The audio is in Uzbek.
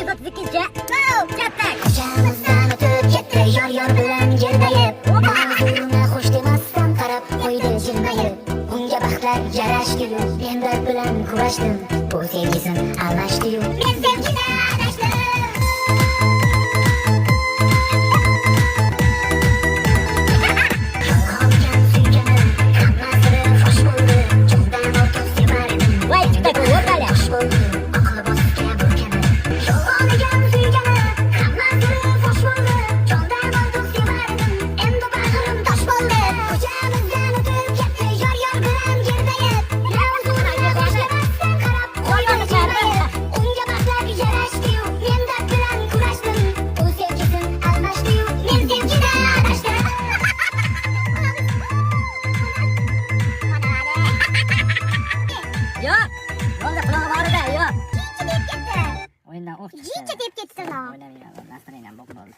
138 ga katta. Ko'chamizdan o'tib ketdi yor bilan jilmayib. Mavzuni xush demasdan qarab qo'ydi jilmayib. Unga baxtlar yarashdi-yu, men dard bilan kurashdim. Bu sevgisin almashdi-yu, men sevgidan adashdim. Yo'qolgan suyganim, hammasini fosh bo'ldi. Jondan ortiq sevar edim. Voy, ikkita ko'p hali. Fosh bo'ldi, oqli bosibga burkanim. Yo'qolgan suyganim, hammasini fosh bo'ldi. Jondan ortiq sevar edim. Endi bag'rim tosh bo'ldi. Ko'chamizdan o'tib ketdi yor bilan jilmayib. Mavzuni xush demasdan qarab qo'ydi jilmayib. Unga baxtlar yarashdi-yu, men dard bilan kurashdim. U sevgisin almashdi-yu, men sevgidan adashdim. Yo'q. Yo'lda qulog'i bor edi, yo'q. Jinchi deb ketdi. O'yindan o'q chiqdi. Jinchi deb ketdi. O'ynamayman, nasrayman, bo'q bo'ldi.